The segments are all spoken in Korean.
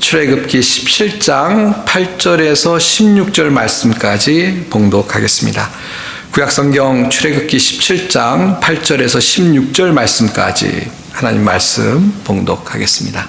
출애굽기 17장 8절에서 16절 말씀까지 봉독하겠습니다. 구약성경 출애굽기 17장 8절에서 16절 말씀까지 하나님 말씀 봉독하겠습니다.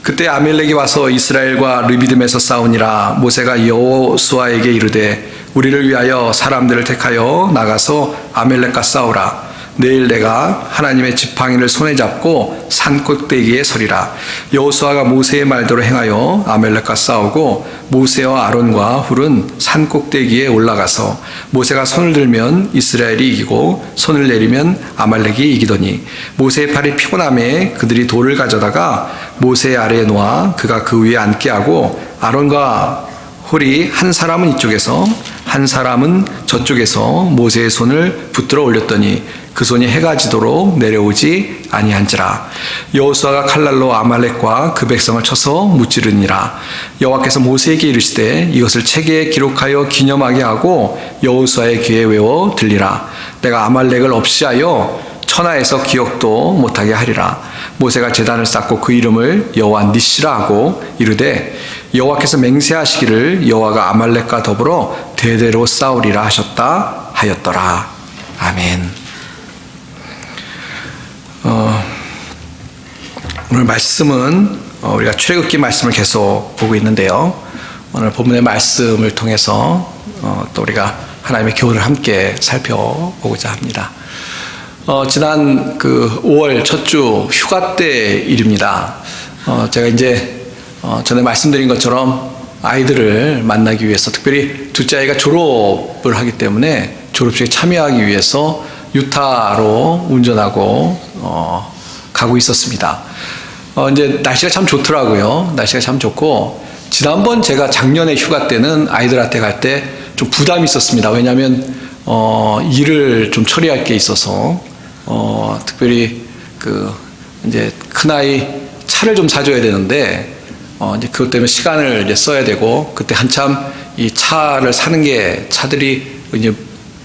그때 아멜렉이 와서 이스라엘과 르비딤에서 싸우니라. 모세가 여호수아에게 이르되 우리를 위하여 사람들을 택하여 나가서 아멜렉과 싸우라. 내일 내가 하나님의 지팡이를 손에 잡고 산 꼭대기에 서리라. 여호수아가 모세의 말대로 행하여 아멜렉과 싸우고 모세와 아론과 훌은 산 꼭대기에 올라가서 모세가 손을 들면 이스라엘이 이기고 손을 내리면 아말렉이 이기더니 모세의 팔이 피곤함에 그들이 돌을 가져다가 모세 아래에 놓아 그가 그 위에 앉게 하고 아론과 훌이 한 사람은 이쪽에서 한 사람은 저쪽에서 모세의 손을 붙들어 올렸더니 그 손이 해가 지도록 내려오지 아니한지라. 여호수아가 칼날로 아말렉과 그 백성을 쳐서 무찌르니라. 여호와께서 모세에게 이르시되 이것을 책에 기록하여 기념하게 하고 여호수아의 귀에 외워 들리라. 내가 아말렉을 없이하여 천하에서 기억도 못하게 하리라. 모세가 제단을 쌓고 그 이름을 여호와 니시라 하고 이르되 여호와께서 맹세하시기를 여호와가 아말렉과 더불어 대대로 싸우리라 하셨다 하였더라. 아멘. 오늘 말씀은 우리가 출애굽기 말씀을 계속 보고 있는데요. 오늘 본문의 말씀을 통해서 또 우리가 하나님의 교훈을 함께 살펴보고자 합니다. 지난 그 5월 첫 주 휴가 때 일입니다. 제가 이제 전에 말씀드린 것처럼 아이들을 만나기 위해서 특별히 둘째 아이가 졸업을 하기 때문에 졸업식에 참여하기 위해서 유타로 운전하고 가고 있었습니다. 이제 날씨가 참 좋더라고요. 날씨가 참 좋고 지난번 제가 작년에 휴가 때는 아이들한테 갈 때 좀 부담이 있었습니다. 왜냐하면 일을 좀 처리할 게 있어서 특별히 그 이제 큰 아이 차를 좀 사줘야 되는데 이제 그것 때문에 시간을 이제 써야 되고 그때 한참 이 차를 사는 게 차들이 이제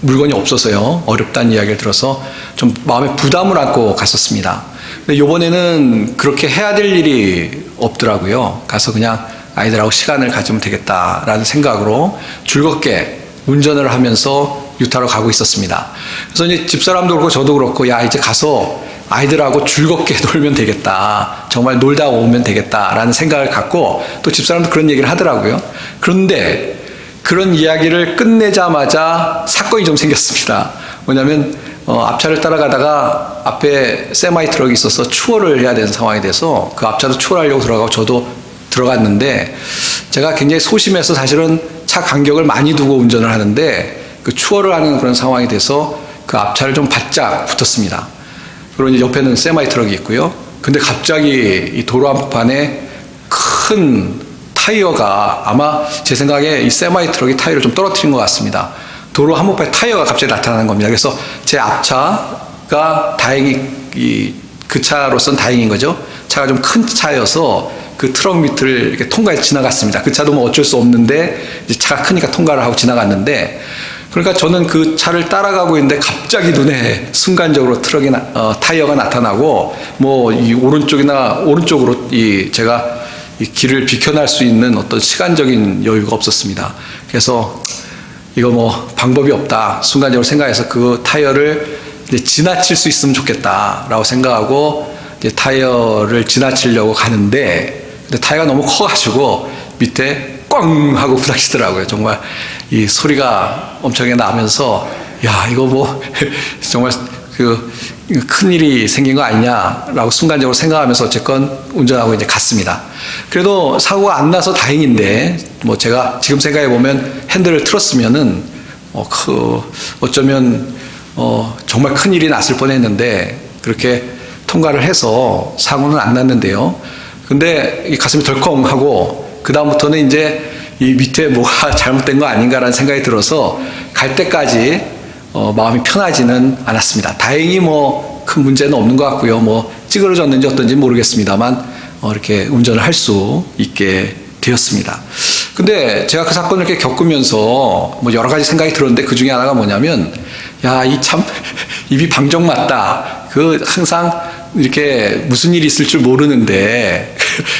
물건이 없어서요 어렵다는 이야기를 들어서 좀 마음에 부담을 안고 갔었습니다. 근데 이번에는 그렇게 해야 될 일이 없더라고요. 가서 그냥 아이들하고 시간을 가지면 되겠다라는 생각으로 즐겁게 운전을 하면서 유타로 가고 있었습니다. 그래서 이제 집사람도 그렇고 저도 그렇고 야 이제 가서 아이들하고 즐겁게 놀면 되겠다. 정말 놀다 오면 되겠다라는 생각을 갖고 또 집사람도 그런 얘기를 하더라고요. 그런데 그런 이야기를 끝내자마자 사건이 좀 생겼습니다. 뭐냐면 앞차를 따라가다가 앞에 세마이 트럭이 있어서 추월을 해야 되는 상황이 돼서 그 앞차도 추월하려고 들어가고 저도 들어갔는데 제가 굉장히 소심해서 사실은 차 간격을 많이 두고 운전을 하는데 그 추월을 하는 그런 상황이 돼서 그 앞차를 좀 바짝 붙었습니다. 그리고 이제 옆에는 세마이 트럭이 있고요. 근데 갑자기 이 도로 한복판에 큰 타이어가 아마 제 생각에 이 세마이 트럭이 타이어를 좀 떨어뜨린 것 같습니다. 도로 한복판에 타이어가 갑자기 나타나는 겁니다. 그래서 제 앞차가 다행히 그 차로서는 다행인 거죠. 차가 좀 큰 차여서 그 트럭 밑을 이렇게 통과해서 지나갔습니다. 그 차도 뭐 어쩔 수 없는데 이제 차가 크니까 통과를 하고 지나갔는데 그러니까 저는 그 차를 따라가고 있는데 갑자기 눈에 순간적으로 타이어가 나타나고 뭐 이 오른쪽으로 제가 이 길을 비켜날 수 있는 어떤 시간적인 여유가 없었습니다. 그래서 이거 뭐 방법이 없다 순간적으로 생각해서 그 타이어를 이제 지나칠 수 있으면 좋겠다라고 생각하고 이제 타이어를 지나치려고 가는데 근데 타이어가 너무 커가지고 밑에 꽝 하고 부닥치더라고요. 정말 이 소리가 엄청나게 나면서 야 이거 뭐 정말 그 큰일이 생긴 거 아니냐라고 순간적으로 생각하면서 어쨌건 운전하고 이제 갔습니다. 그래도 사고가 안 나서 다행인데 뭐 제가 지금 생각해 보면 핸들을 틀었으면은 어쩌면 정말 큰일이 났을 뻔했는데 그렇게 통과를 해서 사고는 안 났는데요. 근데 이 가슴이 덜컹하고 그 다음부터는 이제 이 밑에 뭐가 잘못된 거 아닌가라는 생각이 들어서 갈 때까지 마음이 편하지는 않았습니다. 다행히 뭐 큰 문제는 없는 것 같고요. 뭐 찌그러졌는지 어떤지 모르겠습니다만 이렇게 운전을 할 수 있게 되었습니다. 근데 제가 그 사건을 이렇게 겪으면서 뭐 여러 가지 생각이 들었는데 그 중에 하나가 뭐냐면 야, 이 참 입이 방정 맞다. 그 항상 이렇게 무슨 일이 있을 줄 모르는데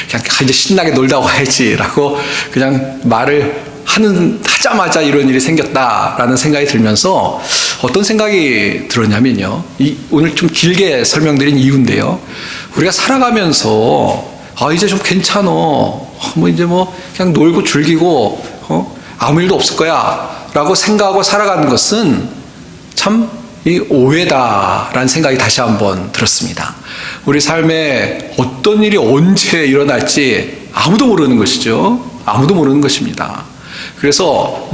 그냥 이제 신나게 놀다 와야지라고 그냥 말을 하자마자 이런 일이 생겼다라는 생각이 들면서 어떤 생각이 들었냐면요. 오늘 좀 길게 설명드린 이유인데요. 우리가 살아가면서 이제 좀 괜찮어. 이제 그냥 놀고 즐기고 아무 일도 없을 거야 라고 생각하고 살아가는 것은 참 이 오해다라는 생각이 다시 한번 들었습니다. 우리 삶에 어떤 일이 언제 일어날지 아무도 모르는 것이죠. 아무도 모르는 것입니다. 그래서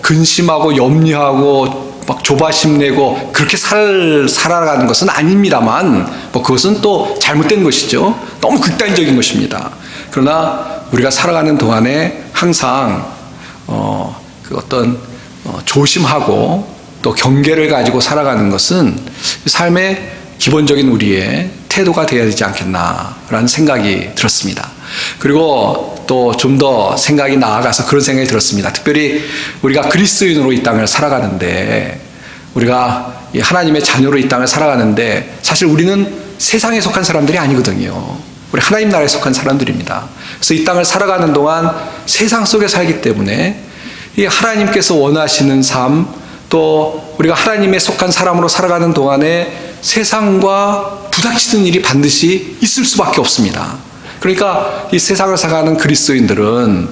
근심하고 염려하고 막 조바심 내고 그렇게 살아가는 것은 아닙니다만 그것은 또 잘못된 것이죠. 너무 극단적인 것입니다. 그러나 우리가 살아가는 동안에 항상 조심하고 또 경계를 가지고 살아가는 것은 삶의 기본적인 우리의 태도가 되어야 되지 않겠나라는 생각이 들었습니다. 그리고 또 좀 더 생각이 나아가서 그런 생각이 들었습니다. 특별히 우리가 그리스도인으로 이 땅을 살아가는데, 우리가 하나님의 자녀로 이 땅을 살아가는데 사실 우리는 세상에 속한 사람들이 아니거든요. 우리 하나님 나라에 속한 사람들입니다. 그래서 이 땅을 살아가는 동안 세상 속에 살기 때문에 이 하나님께서 원하시는 삶, 또 우리가 하나님에 속한 사람으로 살아가는 동안에 세상과 부닥치는 일이 반드시 있을 수밖에 없습니다. 그러니까 이 세상을 살아가는 그리스도인들은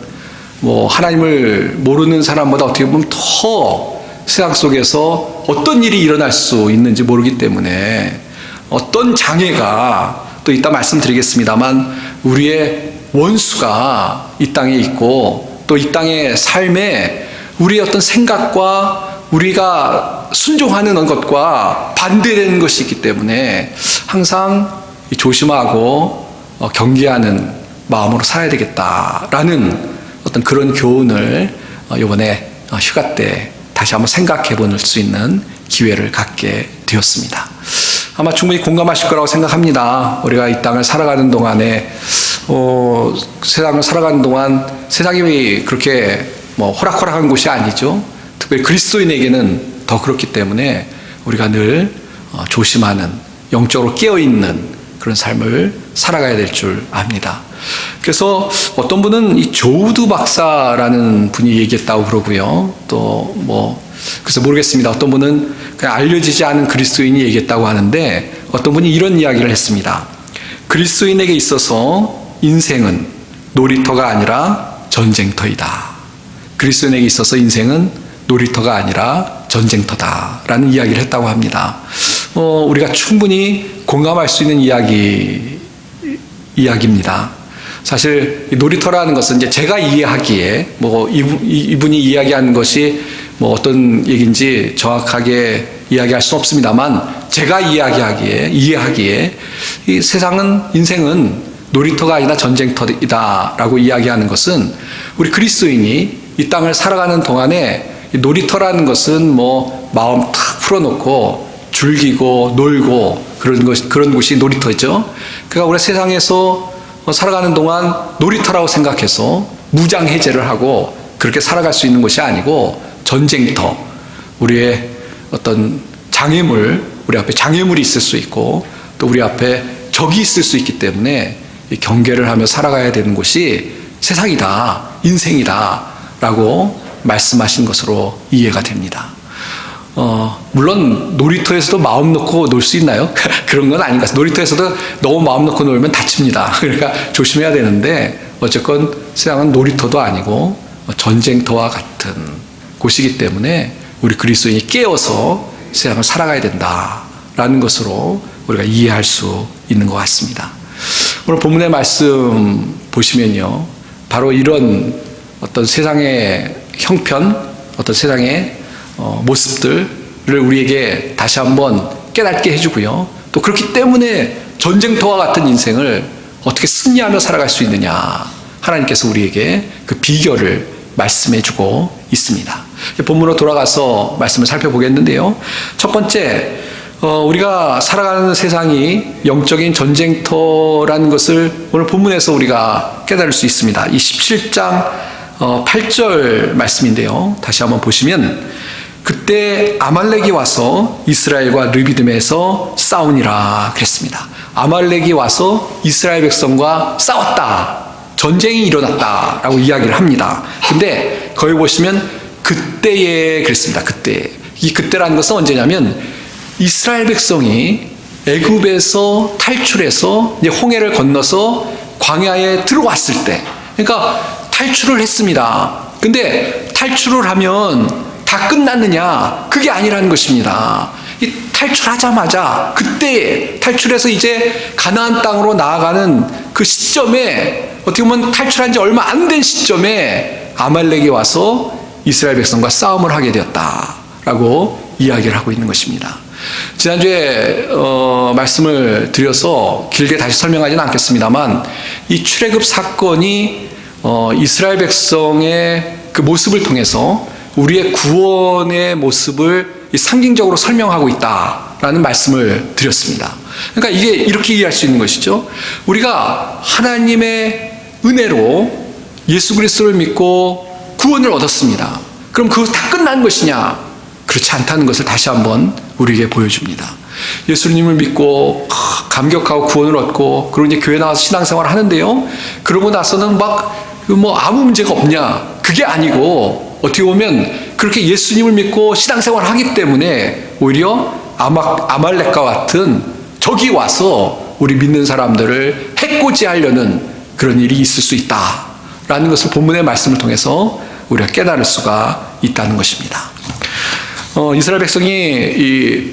하나님을 모르는 사람보다 어떻게 보면 더 세상 속에서 어떤 일이 일어날 수 있는지 모르기 때문에 어떤 장애가 또 이따 말씀드리겠습니다만 우리의 원수가 이 땅에 있고 또 이 땅의 삶에 우리의 어떤 생각과 우리가 순종하는 것과 반대되는 것이 있기 때문에 항상 조심하고 경계하는 마음으로 살아야 되겠다라는 어떤 그런 교훈을 이번에 휴가 때 다시 한번 생각해 볼 수 있는 기회를 갖게 되었습니다. 아마 충분히 공감하실 거라고 생각합니다. 우리가 이 땅을 살아가는 동안에 세상을 살아가는 동안 세상이 그렇게 호락호락한 곳이 아니죠. 특별히 그리스도인에게는 더 그렇기 때문에 우리가 늘 조심하는, 영적으로 깨어있는 그런 삶을 살아가야 될 줄 압니다. 그래서 어떤 분은 이 조우두 박사라는 분이 얘기했다고 그러고요. 또 그래서 모르겠습니다. 어떤 분은 그냥 알려지지 않은 그리스도인이 얘기했다고 하는데 어떤 분이 이런 이야기를 했습니다. 그리스도인에게 있어서 인생은 놀이터가 아니라 전쟁터이다. 그리스도인에게 있어서 인생은 놀이터가 아니라 전쟁터다라는 이야기를 했다고 합니다. 우리가 충분히 공감할 수 있는 이야기입니다. 사실 놀이터라는 것은 이제 제가 이해하기에 이분이 이야기하는 것이 어떤 얘기인지 정확하게 이야기할 수 없습니다만 제가 이해하기에 이 인생은 놀이터가 아니라 전쟁터이다라고 이야기하는 것은 우리 그리스도인이 이 땅을 살아가는 동안에 놀이터라는 것은 마음 탁 풀어놓고 즐기고 놀고 그런 곳이 놀이터죠. 그러니까 우리 세상에서 살아가는 동안 놀이터라고 생각해서 무장해제를 하고 그렇게 살아갈 수 있는 것이 아니고 전쟁터, 우리의 어떤 우리 앞에 장애물이 있을 수 있고 또 우리 앞에 적이 있을 수 있기 때문에 경계를 하며 살아가야 되는 곳이 세상이다, 인생이다 라고 말씀하신 것으로 이해가 됩니다. 물론 놀이터에서도 마음 놓고 놀 수 있나요? 그런 건 아닌 것 같아요. 놀이터에서도 너무 마음 놓고 놀면 다칩니다. 그러니까 조심해야 되는데 어쨌건 세상은 놀이터도 아니고 전쟁터와 같은 곳이기 때문에 우리 그리스도인이 깨어서 세상을 살아가야 된다라는 것으로 우리가 이해할 수 있는 것 같습니다. 오늘 본문의 말씀 보시면요, 바로 이런 어떤 세상의 형편, 어떤 세상의 모습들을 우리에게 다시 한번 깨닫게 해주고요. 또 그렇기 때문에 전쟁터와 같은 인생을 어떻게 승리하며 살아갈 수 있느냐, 하나님께서 우리에게 그 비결을 말씀해주고 있습니다. 본문으로 돌아가서 말씀을 살펴보겠는데요. 첫 번째, 우리가 살아가는 세상이 영적인 전쟁터라는 것을 오늘 본문에서 우리가 깨달을 수 있습니다. 이 17장 8절 말씀인데요. 다시 한번 보시면 그때 아말렉이 와서 이스라엘과 르비딤에서 싸우니라 그랬습니다. 아말렉이 와서 이스라엘 백성과 싸웠다. 전쟁이 일어났다라고 이야기를 합니다. 근데 거기 보시면 그때에 그랬습니다. 그때. 이 그때라는 것은 언제냐면 이스라엘 백성이 애굽에서 탈출해서 이제 홍해를 건너서 광야에 들어왔을 때, 그러니까 탈출을 했습니다. 근데 탈출을 하면 다 끝났느냐? 그게 아니라는 것입니다. 이 탈출하자마자 그때 탈출해서 이제 가나안 땅으로 나아가는 그 시점에, 어떻게 보면 탈출한 지 얼마 안 된 시점에 아말렉이 와서 이스라엘 백성과 싸움을 하게 되었다라고 이야기를 하고 있는 것입니다. 지난주에 말씀을 드려서 길게 다시 설명하지는 않겠습니다만, 이 출애굽 사건이 이스라엘 백성의 그 모습을 통해서 우리의 구원의 모습을 상징적으로 설명하고 있다라는 말씀을 드렸습니다. 그러니까 이게 이렇게 이해할 수 있는 것이죠. 우리가 하나님의 은혜로 예수 그리스도를 믿고 구원을 얻었습니다. 그럼 그거 다 끝난 것이냐? 그렇지 않다는 것을 다시 한번 우리에게 보여줍니다. 예수님을 믿고 감격하고 구원을 얻고, 그리고 이제 교회 나와서 신앙생활을 하는데요, 그러고 나서는 막 뭐 아무 문제가 없냐? 그게 아니고, 어떻게 보면 그렇게 예수님을 믿고 신앙생활을 하기 때문에 오히려 아말렉과 같은 적이 와서 우리 믿는 사람들을 해코지하려는 그런 일이 있을 수 있다라는 것을 본문의 말씀을 통해서 우리가 깨달을 수가 있다는 것입니다. 이스라엘 백성이 이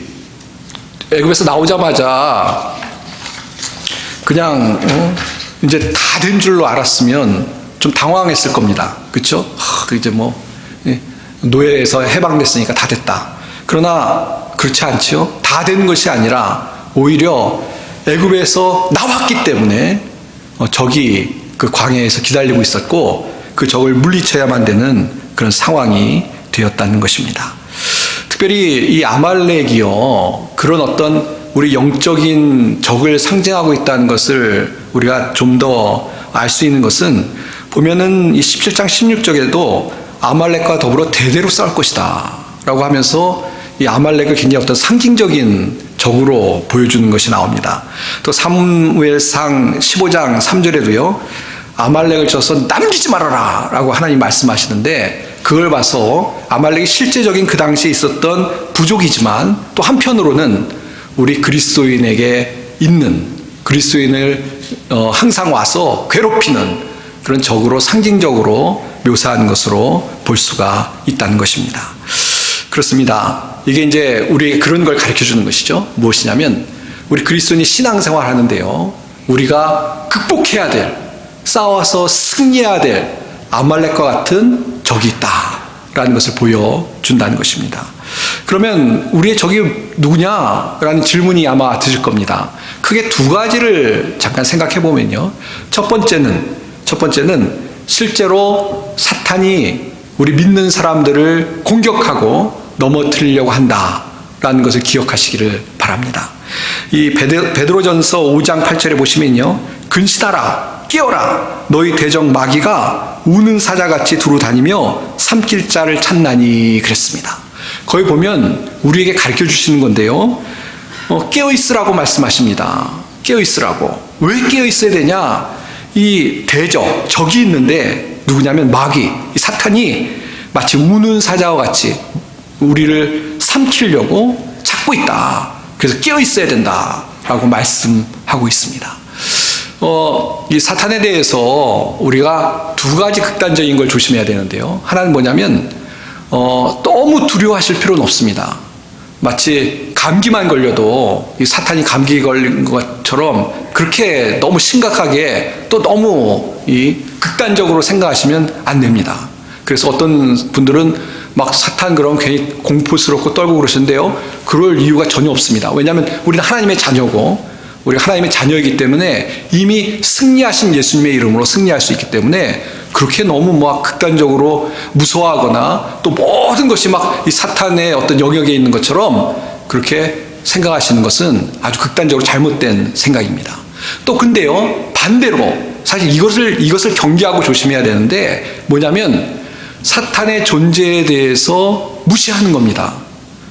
애굽에서 나오자마자 그냥 이제 다 된 줄로 알았으면 좀 당황했을 겁니다. 그렇죠? 이제 뭐 노예에서 해방됐으니까 다 됐다. 그러나 그렇지 않죠. 다 된 것이 아니라 오히려 애굽에서 나왔기 때문에 적이 그 광야에서 기다리고 있었고, 그 적을 물리쳐야만 되는 그런 상황이 되었다는 것입니다. 특별히 이 아말렉이요, 그런 어떤 우리 영적인 적을 상징하고 있다는 것을 우리가 좀 더 알 수 있는 것은, 보면은 이 17장 16절에도 아말렉과 더불어 대대로 싸울 것이다 라고 하면서 이 아말렉을 굉장히 어떤 상징적인 적으로 보여주는 것이 나옵니다. 또 사무엘상 15장 3절에도요, 아말렉을 쳐서 남기지 말아라 라고 하나님 말씀하시는데, 그걸 봐서 아말렉이 실제적인 그 당시에 있었던 부족이지만 또 한편으로는 우리 그리스도인에게 있는, 그리스도인을 항상 와서 괴롭히는 그런 적으로 상징적으로 묘사하는 것으로 볼 수가 있다는 것입니다. 그렇습니다. 이게 이제 우리에게 그런 걸 가르쳐 주는 것이죠. 무엇이냐면, 우리 그리스도인이 신앙생활 하는데요, 우리가 극복해야 될, 싸워서 승리해야 될 아말렉과 같은 적이 있다라는 것을 보여준다는 것입니다. 그러면 우리의 적이 누구냐라는 질문이 아마 드실 겁니다. 크게 두 가지를 잠깐 생각해 보면요, 첫 번째는 실제로 사탄이 우리 믿는 사람들을 공격하고 넘어뜨리려고 한다라는 것을 기억하시기를 바랍니다. 이 베드로전서 5장 8절에 보시면요, 근신하라, 깨어라, 너희 대적 마귀가 우는 사자같이 두루 다니며 삼킬 자를 찾나니 그랬습니다. 거기 보면 우리에게 가르쳐 주시는 건데요, 깨어있으라고 말씀하십니다. 깨어있으라고. 왜 깨어있어야 되냐? 이 대적, 적이 있는데 누구냐면 마귀, 이 사탄이 마치 우는 사자와 같이 우리를 삼키려고 찾고 있다. 그래서 깨어있어야 된다라고 말씀하고 있습니다. 이 사탄에 대해서 우리가 두 가지 극단적인 걸 조심해야 되는데요, 하나는 뭐냐면 너무 두려워하실 필요는 없습니다. 마치 감기만 걸려도 이 사탄이 감기 걸린 것처럼 그렇게 너무 심각하게 또 너무 극단적으로 생각하시면 안 됩니다. 그래서 어떤 분들은 막 사탄 그러면 괜히 공포스럽고 떨고 그러시는데요, 그럴 이유가 전혀 없습니다. 왜냐하면 우리는 하나님의 자녀고, 우리가 하나님의 자녀이기 때문에 이미 승리하신 예수님의 이름으로 승리할 수 있기 때문에 그렇게 너무 막 극단적으로 무서워하거나 또 모든 것이 막 이 사탄의 어떤 영역에 있는 것처럼 그렇게 생각하시는 것은 아주 극단적으로 잘못된 생각입니다. 또 근데요, 반대로 사실 이것을 경계하고 조심해야 되는데, 뭐냐면 사탄의 존재에 대해서 무시하는 겁니다.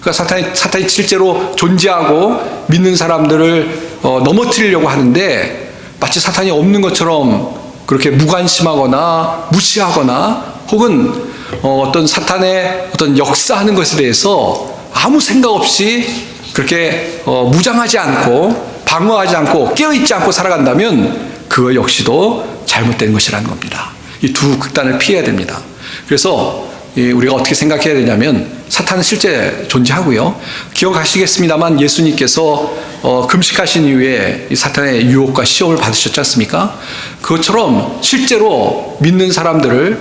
그러니까 사탄이 실제로 존재하고 믿는 사람들을 넘어뜨리려고 하는데 마치 사탄이 없는 것처럼 그렇게 무관심하거나 무시하거나 혹은 어떤 사탄의 어떤 역사하는 것에 대해서 아무 생각 없이 그렇게 무장하지 않고 방어하지 않고 깨어있지 않고 살아간다면 그거 역시도 잘못된 것이라는 겁니다. 이 두 극단을 피해야 됩니다. 그래서 우리가 어떻게 생각해야 되냐면 사탄은 실제 존재하고요. 기억하시겠습니다만 예수님께서 금식하신 이후에 이 사탄의 유혹과 시험을 받으셨지 않습니까? 그것처럼 실제로 믿는 사람들을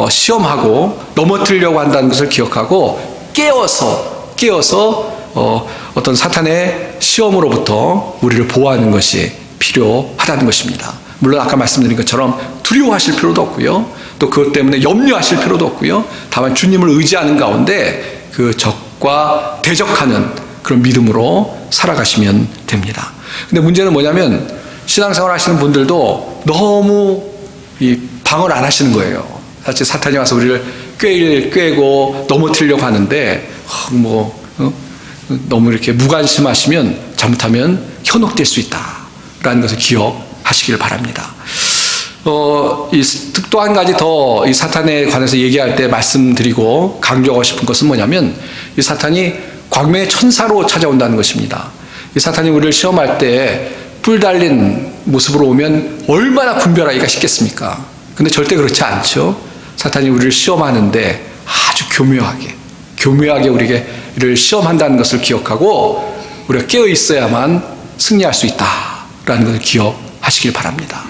시험하고 넘어뜨리려고 한다는 것을 기억하고 깨어서 어떤 사탄의 시험으로부터 우리를 보호하는 것이 필요하다는 것입니다. 물론 아까 말씀드린 것처럼 두려워하실 필요도 없고요. 또 그것 때문에 염려하실 필요도 없고요. 다만 주님을 의지하는 가운데 그 적과 대적하는 그런 믿음으로 살아가시면 됩니다. 근데 문제는 뭐냐면 신앙생활 하시는 분들도 너무 방어를 안 하시는 거예요. 사실 사탄이 와서 우리를 꿰고 넘어뜨리려고 하는데 너무 이렇게 무관심하시면 잘못하면 현혹될 수 있다라는 것을 기억하시길 바랍니다. 또 한 가지 더 이 사탄에 관해서 얘기할 때 말씀드리고 강조하고 싶은 것은 뭐냐면 이 사탄이 광명의 천사로 찾아온다는 것입니다. 이 사탄이 우리를 시험할 때 뿔 달린 모습으로 오면 얼마나 분별하기가 쉽겠습니까? 근데 절대 그렇지 않죠. 사탄이 우리를 시험하는데 아주 교묘하게 우리를 시험한다는 것을 기억하고 우리가 깨어 있어야만 승리할 수 있다라는 것을 기억하시길 바랍니다.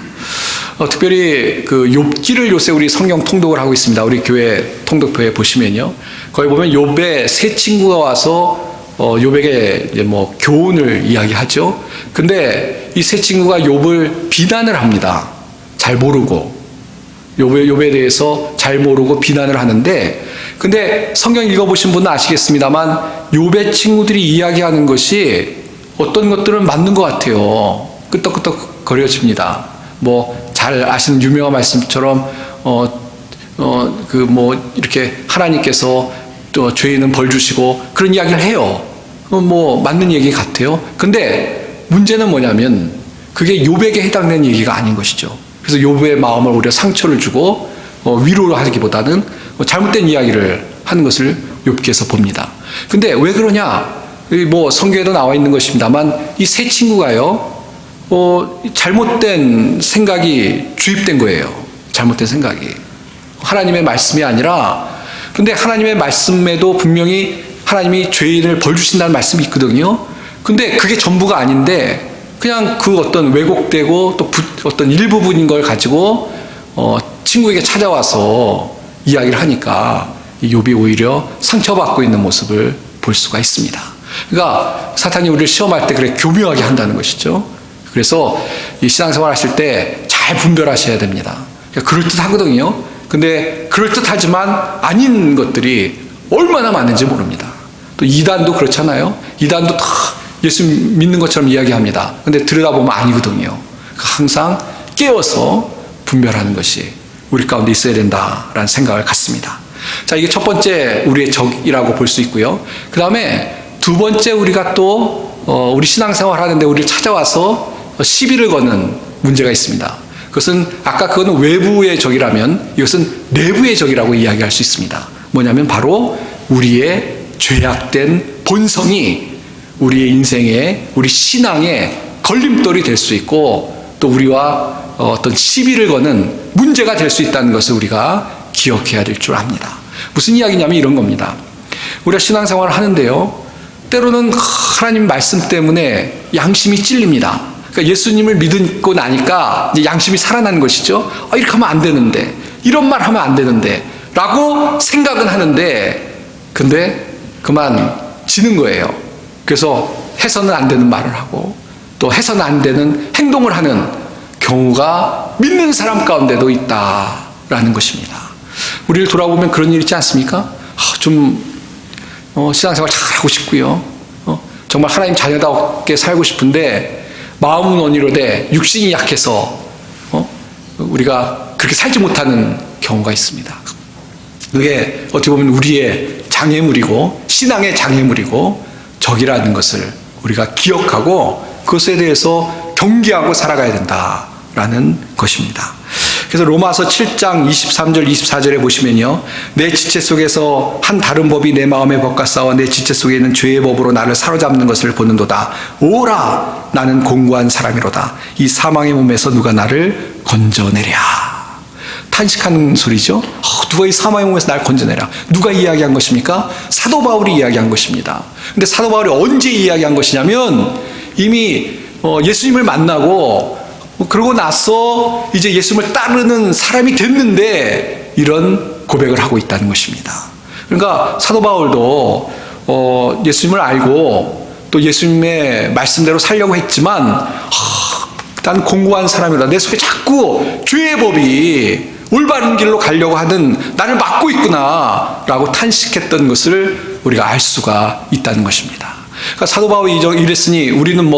특별히 그 욥기를 요새 우리 성경 통독을 하고 있습니다. 우리 교회 통독표에 보시면요, 거기 보면 욥의 세 친구가 와서 욥에게 이제 교훈을 이야기하죠. 근데 이 세 친구가 욥을 비난을 합니다. 잘 모르고 욥에 대해서 잘 모르고 비난을 하는데, 근데 성경 읽어보신 분은 아시겠습니다만 욥의 친구들이 이야기하는 것이 어떤 것들은 맞는 것 같아요. 끄떡끄떡 거려집니다. 잘 아시는 유명한 말씀처럼 이렇게 하나님께서 또 죄인은 벌 주시고 그런 이야기를 해요. 맞는 얘기 같아요. 근데 문제는 뭐냐면 그게 욥에게 해당되는 얘기가 아닌 것이죠. 그래서 욥의 마음을 오히려 상처를 주고 위로를 하기보다는 잘못된 이야기를 하는 것을 욥기에서 봅니다. 근데 왜 그러냐? 성경에도 나와 있는 것입니다만 이 세 친구가요, 잘못된 생각이 주입된 거예요. 잘못된 생각이. 하나님의 말씀이 아니라, 그런데 하나님의 말씀에도 분명히 하나님이 죄인을 벌 주신다는 말씀이 있거든요. 근데 그게 전부가 아닌데 그냥 그 어떤 왜곡되고 또 어떤 일부분인 걸 가지고 친구에게 찾아와서 이야기를 하니까 욥이 오히려 상처받고 있는 모습을 볼 수가 있습니다. 그러니까 사탄이 우리를 시험할 때 그래 교묘하게 한다는 것이죠. 그래서 이 신앙생활 하실 때 잘 분별하셔야 됩니다. 그러니까 그럴듯하거든요. 근데 그럴듯하지만 아닌 것들이 얼마나 많은지 모릅니다. 또 이단도 그렇잖아요. 이단도 다 예수 믿는 것처럼 이야기합니다. 근데 들여다보면 아니거든요. 항상 깨어서 분별하는 것이 우리 가운데 있어야 된다라는 생각을 갖습니다. 자, 이게 첫 번째 우리의 적이라고 볼 수 있고요. 그 다음에 두 번째 우리가 또 우리 신앙생활 하는데 우리를 찾아와서 시비를 거는 문제가 있습니다. 그것은 아까 그거는 외부의 적이라면 이것은 내부의 적이라고 이야기할 수 있습니다. 뭐냐면 바로 우리의 죄악된 본성이 우리의 인생에, 우리 신앙에 걸림돌이 될 수 있고 또 우리와 어떤 시비를 거는 문제가 될 수 있다는 것을 우리가 기억해야 될 줄 압니다. 무슨 이야기냐면 이런 겁니다. 우리가 신앙생활을 하는데요, 때로는 하나님 말씀 때문에 양심이 찔립니다. 그러니까 예수님을 믿고 나니까 이제 양심이 살아나는 것이죠. 이렇게 하면 안 되는데, 이런 말 하면 안 되는데 라고 생각은 하는데, 근데 그만 지는 거예요. 그래서 해서는 안 되는 말을 하고 또 해서는 안 되는 행동을 하는 경우가 믿는 사람 가운데도 있다라는 것입니다. 우리를 돌아보면 그런 일 있지 않습니까? 신앙생활 잘하고 싶고요. 정말 하나님 자녀답게 살고 싶은데 마음은 원이로되 육신이 약해서 우리가 그렇게 살지 못하는 경우가 있습니다. 그게 어떻게 보면 우리의 장애물이고 신앙의 장애물이고 적이라는 것을 우리가 기억하고 그것에 대해서 경계하고 살아가야 된다라는 것입니다. 그래서 로마서 7장 23절 24절에 보시면요, 내 지체 속에서 한 다른 법이 내 마음의 법과 싸워 내 지체 속에 있는 죄의 법으로 나를 사로잡는 것을 보는도다. 오라, 나는 공고한 사람이로다. 이 사망의 몸에서 누가 나를 건져내랴. 탄식하는 소리죠. 누가 이 사망의 몸에서 나를 건져내랴. 누가 이야기한 것입니까? 사도 바울이 이야기한 것입니다. 근데 사도 바울이 언제 이야기한 것이냐면 이미 예수님을 만나고 그러고 나서 이제 예수님을 따르는 사람이 됐는데 이런 고백을 하고 있다는 것입니다. 그러니까 사도 바울도 예수님을 알고 또 예수님의 말씀대로 살려고 했지만 난 공고한 사람이다. 내 속에 자꾸 죄의 법이 올바른 길로 가려고 하는 나를 막고 있구나 라고 탄식했던 것을 우리가 알 수가 있다는 것입니다. 그러니까 사도 바울이 이랬으니 우리는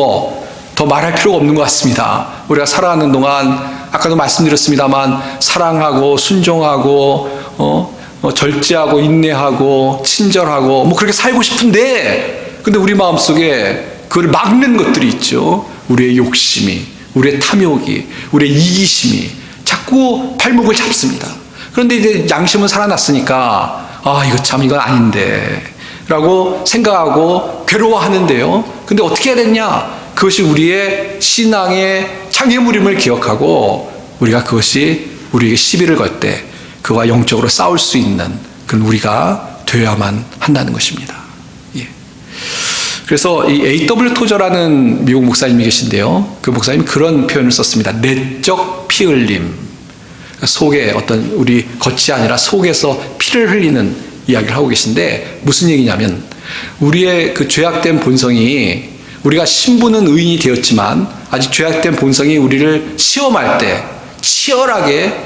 더 말할 필요가 없는 것 같습니다. 우리가 살아가는 동안 아까도 말씀드렸습니다만 사랑하고 순종하고 절제하고 인내하고 친절하고 그렇게 살고 싶은데 근데 우리 마음속에 그걸 막는 것들이 있죠. 우리의 욕심이, 우리의 탐욕이, 우리의 이기심이 자꾸 발목을 잡습니다. 그런데 이제 양심은 살아났으니까 이건 아닌데 라고 생각하고 괴로워하는데요. 근데 어떻게 해야 되냐? 그것이 우리의 신앙의 장애물임을 기억하고 우리가 그것이 우리에게 시비를 걸 때 그와 영적으로 싸울 수 있는 그런 우리가 되어야만 한다는 것입니다. 예. 그래서 이 A.W. 토저라는 미국 목사님이 계신데요. 그 목사님이 그런 표현을 썼습니다. 내적 피 흘림. 속에 우리 겉이 아니라 속에서 피를 흘리는 이야기를 하고 계신데 무슨 얘기냐면 우리의 그 죄악된 본성이 우리가 신부는 의인이 되었지만 아직 죄악된 본성이 우리를 시험할 때 치열하게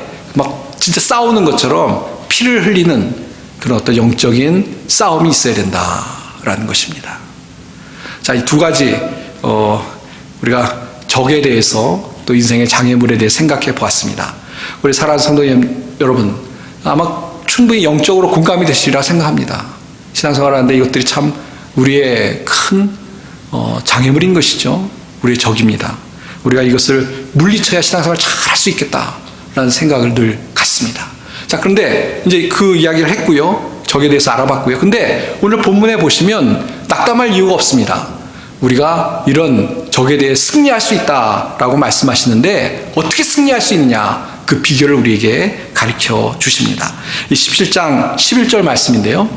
진짜 싸우는 것처럼 피를 흘리는 그런 어떤 영적인 싸움이 있어야 된다라는 것입니다. 자, 이 두 가지 우리가 적에 대해서 또 인생의 장애물에 대해 생각해 보았습니다. 우리 사랑하는 성도 여러분, 아마 충분히 영적으로 공감이 되시리라 생각합니다. 신앙생활하는데 이것들이 참 우리의 큰 장애물인 것이죠. 우리의 적입니다. 우리가 이것을 물리쳐야 신앙생활을 잘 할 수 있겠다라는 생각을 늘 갖습니다. 자, 그런데 이제 그 이야기를 했고요. 적에 대해서 알아봤고요. 근데 오늘 본문에 보시면 낙담할 이유가 없습니다. 우리가 이런 적에 대해 승리할 수 있다라고 말씀하시는데 어떻게 승리할 수 있느냐? 그 비결을 우리에게 가르쳐 주십니다. 이 17장 11절 말씀인데요.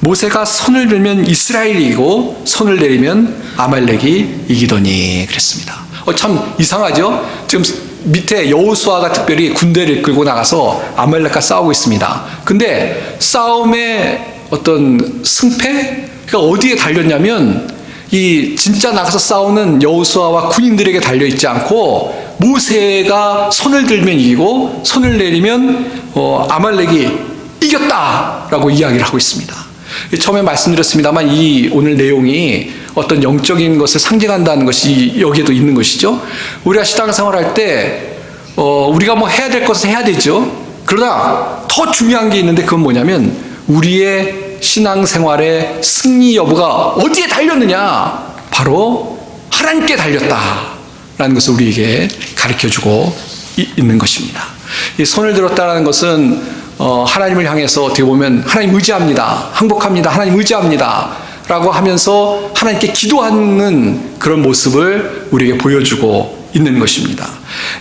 모세가 손을 들면 이스라엘이 이기고 손을 내리면 아말렉이 이기더니 그랬습니다. 참 이상하죠? 지금 밑에 여호수아가 특별히 군대를 이끌고 나가서 아말렉과 싸우고 있습니다. 근데 싸움의 어떤 승패가 어디에 달렸냐면 이 진짜 나가서 싸우는 여호수아와 군인들에게 달려있지 않고 모세가 손을 들면 이기고 손을 내리면 아말렉이 이겼다라고 이야기를 하고 있습니다. 처음에 말씀드렸습니다만 이 오늘 내용이 어떤 영적인 것을 상징한다는 것이 여기에도 있는 것이죠. 우리가 신앙생활할 때 우리가 해야 될 것을 해야 되죠. 그러나 더 중요한 게 있는데 그건 뭐냐면 우리의 신앙생활의 승리 여부가 어디에 달렸느냐? 바로 하나님께 달렸다라는 것을 우리에게 가르쳐주고 있는 것입니다. 이 손을 들었다는 것은 하나님을 향해서 어떻게 보면 하나님 의지합니다. 항복합니다. 하나님 의지합니다. 라고 하면서 하나님께 기도하는 그런 모습을 우리에게 보여주고 있는 것입니다.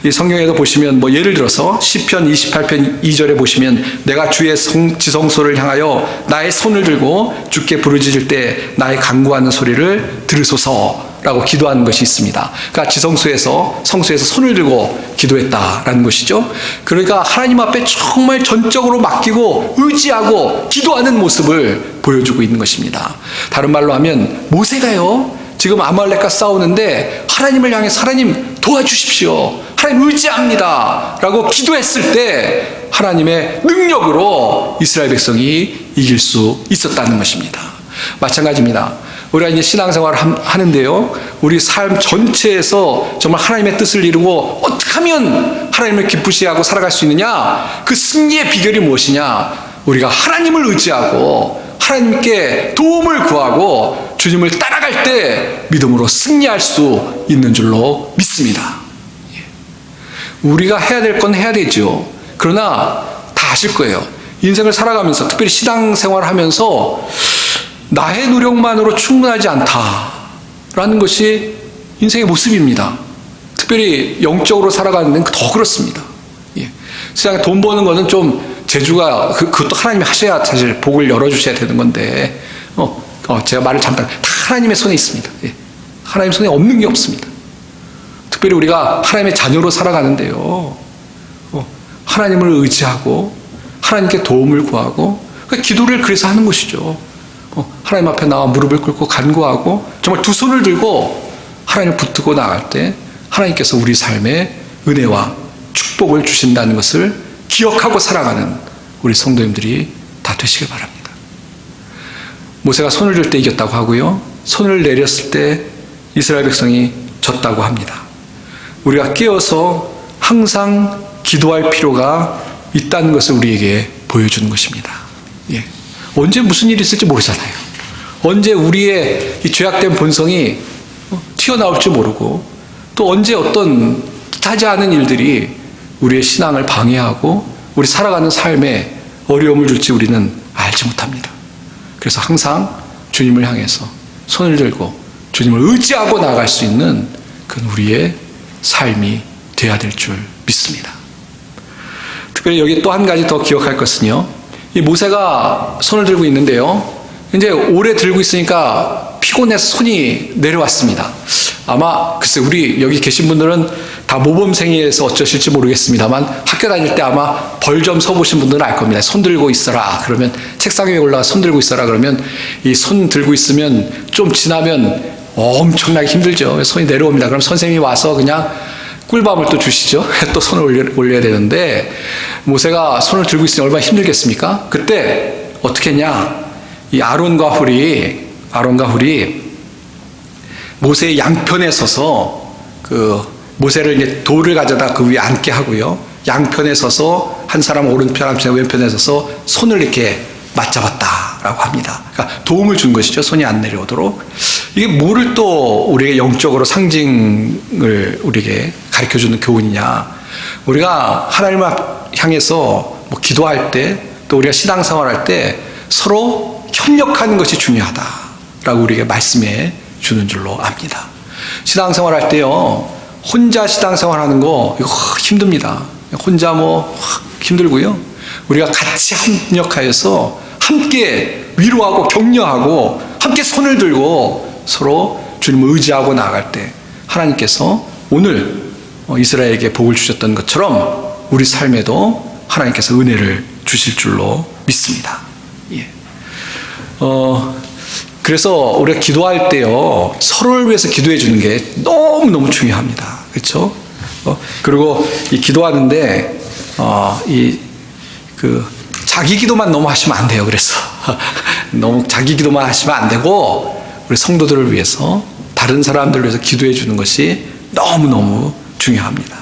이 성경에도 보시면 예를 들어서 시편 28편 2절에 보시면 내가 주의 지성소를 향하여 나의 손을 들고 주께 부르짖을 때 나의 간구하는 소리를 들으소서라고 기도하는 것이 있습니다. 그러니까 성소에서 손을 들고 기도했다라는 것이죠. 그러니까 하나님 앞에 정말 전적으로 맡기고 의지하고 기도하는 모습을 보여주고 있는 것입니다. 다른 말로 하면 모세가요 지금 아말렉과 싸우는데 하나님을 향해서 하나님 도와주십시오. 하나님 의지합니다. 라고 기도했을 때 하나님의 능력으로 이스라엘 백성이 이길 수 있었다는 것입니다. 마찬가지입니다. 우리가 이제 신앙생활을 하는데요. 우리 삶 전체에서 정말 하나님의 뜻을 이루고 어떻게 하면 하나님을 기쁘시게 하고 살아갈 수 있느냐? 그 승리의 비결이 무엇이냐? 우리가 하나님을 의지하고 하나님께 도움을 구하고 주님을 따라갈 때 믿음으로 승리할 수 있는 줄로 믿습니다. 우리가 해야 될 건 해야 되죠. 그러나 다 아실 거예요. 인생을 살아가면서, 특별히 신앙생활을 하면서 나의 노력만으로 충분하지 않다라는 것이 인생의 모습입니다. 특별히 영적으로 살아가는 데는 더 그렇습니다. 세상에 돈 버는 거는 좀 재주가, 그것도 하나님이 하셔야 사실 복을 열어주셔야 되는 건데, 제가 말을 잠깐, 다 하나님의 손에 있습니다. 하나님 손에 없는 게 없습니다. 특별히 우리가 하나님의 자녀로 살아가는데요, 하나님을 의지하고 하나님께 도움을 구하고, 기도를 그래서 하는 것이죠. 하나님 앞에 나와 무릎을 꿇고 간구하고 정말 두 손을 들고 하나님을 붙들고 나갈 때 하나님께서 우리 삶에 은혜와 축복을 주신다는 것을 기억하고 살아가는 우리 성도님들이 다 되시길 바랍니다. 모세가 손을 들 때 이겼다고 하고요, 손을 내렸을 때 이스라엘 백성이 졌다고 합니다. 우리가 깨어서 항상 기도할 필요가 있다는 것을 우리에게 보여주는 것입니다. 언제 무슨 일이 있을지 모르잖아요. 언제 우리의 이 죄악된 본성이 튀어나올지 모르고, 또 언제 어떤 뜻하지 않은 일들이 우리의 신앙을 방해하고 우리 살아가는 삶에 어려움을 줄지 우리는 알지 못합니다. 그래서 항상 주님을 향해서 손을 들고 주님을 의지하고 나아갈 수 있는 그건 우리의 삶이 되어야 될 줄 믿습니다. 특별히 여기 또 한 가지 더 기억할 것은요, 이 모세가 손을 들고 있는데요, 이제 오래 들고 있으니까 피곤해서 손이 내려왔습니다. 아마 글쎄 우리 여기 계신 분들은 다 모범생이어서 어쩌실지 모르겠습니다만, 학교 다닐 때 아마 벌 좀 서보신 분들은 알 겁니다. 손 들고 있어라 그러면, 책상 위에 올라가 손 들고 있어라 그러면 이 손 들고 있으면 좀 지나면 엄청나게 힘들죠. 손이 내려옵니다. 그럼 선생님이 와서 그냥 꿀밤을 또 주시죠. 또 손을 올려야 되는데, 모세가 손을 들고 있으니 얼마나 힘들겠습니까? 그때 어떻게 했냐, 이 아론과 훌이 모세의 양편에 서서 모세를 이제 돌을 가져다 그 위에 앉게 하고요, 양편에 서서 한 사람 오른편, 한 사람 왼편에 서서 손을 이렇게 맞잡았다라고 합니다. 그러니까 도움을 준 것이죠. 손이 안 내려오도록. 이게 뭐를 또 우리에게 영적으로 상징을 우리에게 가르쳐주는 교훈이냐. 우리가 하나님을 향해서 뭐 기도할 때, 또 우리가 신앙생활할 때 서로 협력하는 것이 중요하다라고 우리에게 말씀해 주는 줄로 압니다. 신앙생활할 때요, 혼자 신앙생활하는 거 이거 힘듭니다. 혼자 힘들고요, 우리가 같이 협력하여서 함께 위로하고 격려하고 함께 손을 들고 서로 주님을 의지하고 나아갈 때 하나님께서 오늘 이스라엘에게 복을 주셨던 것처럼 우리 삶에도 하나님께서 은혜를 주실 줄로 믿습니다. 그래서 우리가 기도할 때요, 서로를 위해서 기도해 주는 게 너무너무 중요합니다. 그렇죠? 그리고 이 기도하는데 자기 기도만 너무 하시면 안 돼요. 그래서 너무 자기 기도만 하시면 안 되고, 우리 성도들을 위해서, 다른 사람들을 위해서 기도해 주는 것이 너무너무 중요합니다.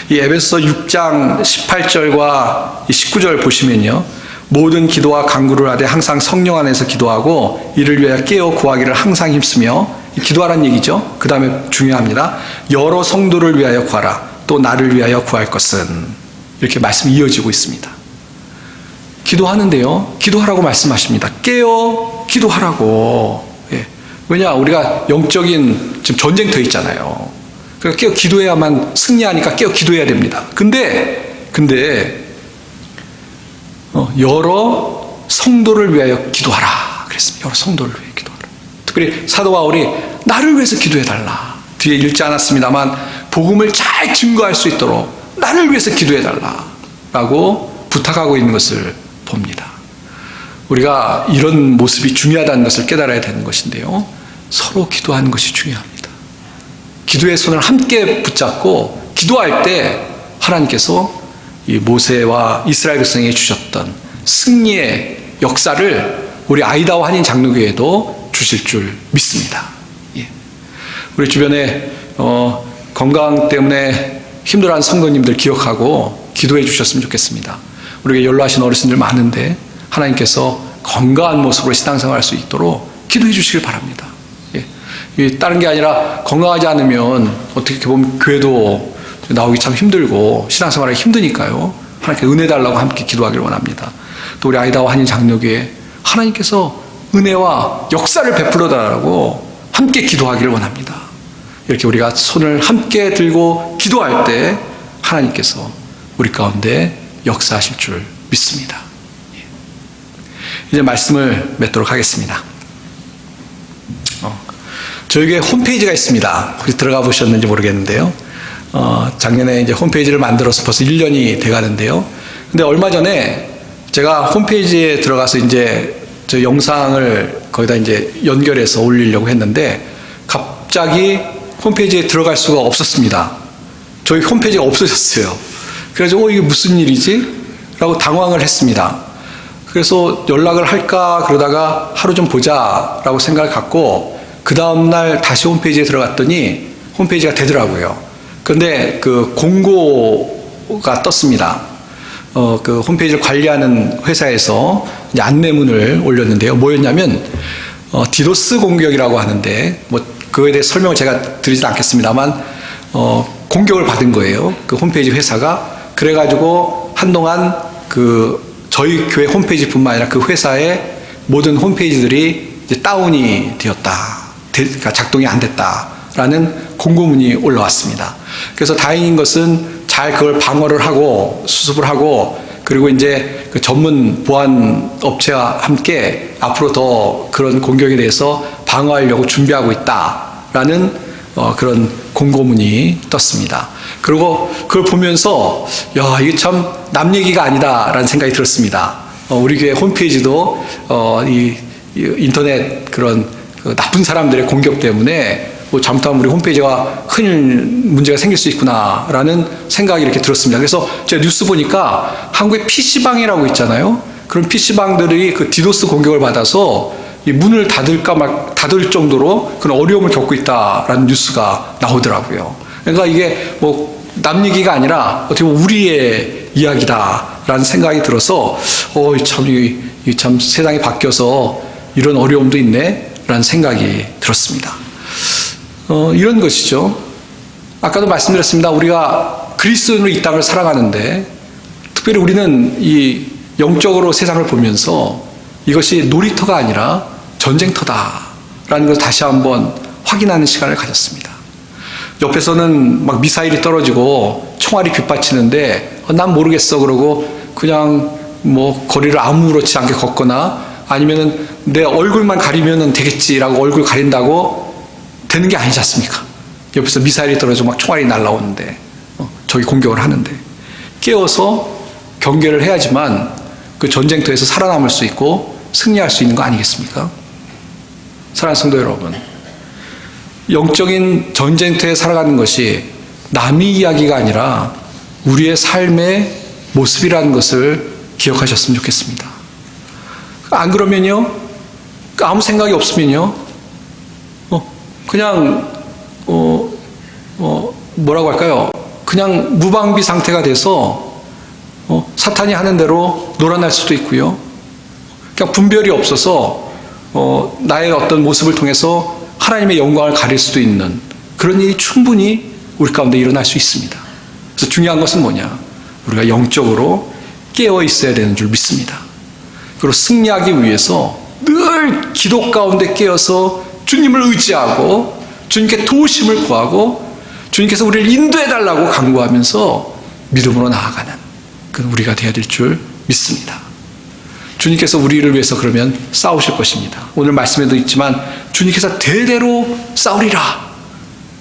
이 에베소서 6장 18절과 19절 보시면요, 모든 기도와 간구를 하되 항상 성령 안에서 기도하고 이를 위하여 깨어 구하기를 항상 힘쓰며, 기도하라는 얘기죠. 그 다음에 중요합니다. 여러 성도를 위하여 구하라. 또 나를 위하여 구할 것은, 이렇게 말씀이 이어지고 있습니다. 기도하는데요, 기도하라고 말씀하십니다. 깨어 기도하라고. 왜냐, 우리가 영적인 지금 전쟁터에 있잖아요. 그러니까 깨어 기도해야만 승리하니까 깨어 기도해야 됩니다. 근데 여러 성도를 위하여 기도하라 그랬습니다. 여러 성도를 위하여 기도하라. 특별히 사도 바울이 나를 위해서 기도해달라, 뒤에 읽지 않았습니다만, 복음을 잘 증거할 수 있도록 나를 위해서 기도해달라라고 부탁하고 있는 것을 봅니다. 우리가 이런 모습이 중요하다는 것을 깨달아야 되는 것인데요, 서로 기도하는 것이 중요합니다. 기도의 손을 함께 붙잡고 기도할 때 하나님께서 이 모세와 이스라엘 백성에게 주셨던 승리의 역사를 우리 아이다와 한인 장로교회에도 주실 줄 믿습니다. 우리 주변에 건강 때문에 힘들어하는 성도님들 기억하고 기도해 주셨으면 좋겠습니다. 우리에게 연로하신 어르신들 많은데 하나님께서 건강한 모습으로 신앙생활할 수 있도록 기도해 주시길 바랍니다. 예. 다른 게 아니라 건강하지 않으면 어떻게 보면 교회도 나오기 참 힘들고 신앙생활하기 힘드니까요. 하나님께 은혜 달라고 함께 기도하기를 원합니다. 또 우리 아이다와 한인 장로교회 하나님께서 은혜와 역사를 베풀어 달라고 함께 기도하기를 원합니다. 이렇게 우리가 손을 함께 들고 기도할 때 하나님께서 우리 가운데 역사하실 줄 믿습니다. 이제 말씀을 맺도록 하겠습니다. 저에게 홈페이지가 있습니다. 혹시 들어가 보셨는지 모르겠는데요. 작년에 이제 홈페이지를 만들어서 벌써 1년이 돼 가는데요. 근데 얼마 전에 제가 홈페이지에 들어가서 이제 저 영상을 거기다 이제 연결해서 올리려고 했는데 갑자기 홈페이지에 들어갈 수가 없었습니다. 저희 홈페이지가 없어졌어요. 그래서 이게 무슨 일이지? 라고 당황을 했습니다. 그래서 연락을 할까 그러다가 하루 좀 보자 라고 생각을 갖고 그 다음날 다시 홈페이지에 들어갔더니 홈페이지가 되더라고요. 그런데 그 공고가 떴습니다. 그 홈페이지를 관리하는 회사에서 이제 안내문을 올렸는데요. 뭐였냐면 디도스 공격이라고 하는데 뭐 그거에 대해 설명을 제가 드리진 않겠습니다만 공격을 받은 거예요. 그 홈페이지 회사가. 그래가지고 한동안 그 저희 교회 홈페이지뿐만 아니라 그 회사의 모든 홈페이지들이 이제 다운이 되었다. 그러니까 작동이 안 됐다라는 공고문이 올라왔습니다. 그래서 다행인 것은 잘 그걸 방어를 하고 수습을 하고 그리고 이제 그 전문 보안 업체와 함께 앞으로 더 그런 공격에 대해서 방어하려고 준비하고 있다라는 그런 공고문이 떴습니다. 그리고 그걸 보면서 야, 이게 참 남 얘기가 아니다라는 생각이 들었습니다. 우리 교회 홈페이지도 이 인터넷 그런 그 나쁜 사람들의 공격 때문에 뭐 잘못하면 우리 홈페이지가 큰 문제가 생길 수 있구나라는 생각이 이렇게 들었습니다. 그래서 제가 뉴스 보니까 한국에 PC방이라고 있잖아요. 그런 PC방들이 그 디도스 공격을 받아서 이 문을 닫을 정도로 그런 어려움을 겪고 있다라는 뉴스가 나오더라고요. 그러니까 이게 뭐 남 얘기가 아니라 어떻게 보면 우리의 이야기다라는 생각이 들어서 참 세상이 바뀌어서 이런 어려움도 있네라는 생각이 들었습니다. 이런 것이죠. 아까도 말씀드렸습니다. 우리가 그리스도인으로 이 땅을 살아가는데 특별히 우리는 이 영적으로 세상을 보면서 이것이 놀이터가 아니라 전쟁터다라는 것을 다시 한번 확인하는 시간을 가졌습니다. 옆에서는 막 미사일이 떨어지고 총알이 빗받치는데 난 모르겠어 그러고 그냥 뭐 거리를 아무렇지 않게 걷거나 아니면은 내 얼굴만 가리면 되겠지라고 얼굴 가린다고 되는 게 아니지 않습니까? 옆에서 미사일이 떨어지고 막 총알이 날라오는데 저기 공격을 하는데 깨어서 경계를 해야지만 그 전쟁터에서 살아남을 수 있고 승리할 수 있는 거 아니겠습니까? 사랑하는 성도 여러분, 영적인 전쟁터에 살아가는 것이 남의 이야기가 아니라 우리의 삶의 모습이라는 것을 기억하셨으면 좋겠습니다. 안 그러면요, 아무 생각이 없으면요, 그냥 뭐라고 할까요? 그냥 무방비 상태가 돼서 사탄이 하는 대로 놀아날 수도 있고요. 그냥 분별이 없어서 나의 어떤 모습을 통해서 하나님의 영광을 가릴 수도 있는 그런 일이 충분히 우리 가운데 일어날 수 있습니다. 그래서 중요한 것은 뭐냐? 우리가 영적으로 깨어 있어야 되는 줄 믿습니다. 그리고 승리하기 위해서 늘 기도 가운데 깨어서 주님을 의지하고 주님께 도우심을 구하고 주님께서 우리를 인도해달라고 간구하면서 믿음으로 나아가는 그런 우리가 되어야 될 줄 믿습니다. 주님께서 우리를 위해서 그러면 싸우실 것입니다. 오늘 말씀에도 있지만 주님께서 대대로 싸우리라.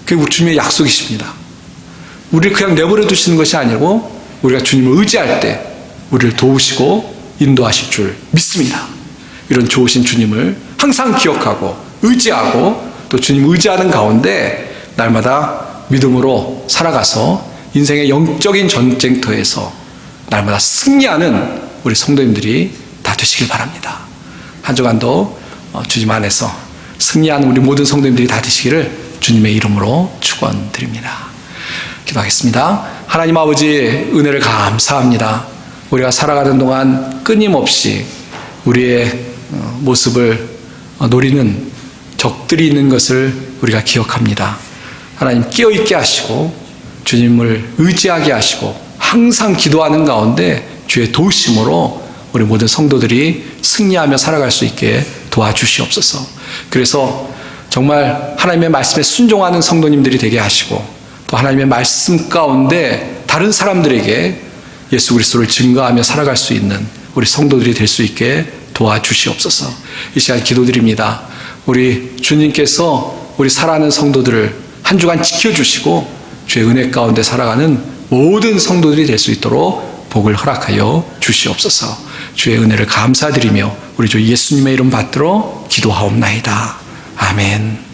그게 주님의 약속이십니다. 우리를 그냥 내버려 두시는 것이 아니고 우리가 주님을 의지할 때 우리를 도우시고 인도하실 줄 믿습니다. 이런 좋으신 주님을 항상 기억하고 의지하고 또 주님 의지하는 가운데 날마다 믿음으로 살아가서 인생의 영적인 전쟁터에서 날마다 승리하는 우리 성도님들이 다 되시길 바랍니다. 한 주간도 주님 안에서 승리하는 우리 모든 성도님들이 다 되시기를 주님의 이름으로 축원드립니다. 기도하겠습니다. 하나님 아버지 은혜를 감사합니다. 우리가 살아가는 동안 끊임없이 우리의 모습을 노리는 적들이 있는 것을 우리가 기억합니다. 하나님 깨어있게 하시고 주님을 의지하게 하시고 항상 기도하는 가운데 주의 도우심으로 우리 모든 성도들이 승리하며 살아갈 수 있게 도와주시옵소서. 그래서 정말 하나님의 말씀에 순종하는 성도님들이 되게 하시고 또 하나님의 말씀 가운데 다른 사람들에게 예수 그리스도를 증거하며 살아갈 수 있는 우리 성도들이 될 수 있게 도와주시옵소서. 이 시간 기도드립니다. 우리 주님께서 우리 살아가는 성도들을 한 주간 지켜주시고 주의 은혜 가운데 살아가는 모든 성도들이 될 수 있도록 복을 허락하여 주시옵소서. 주의 은혜를 감사드리며 우리 주 예수님의 이름 받들어 기도하옵나이다. 아멘.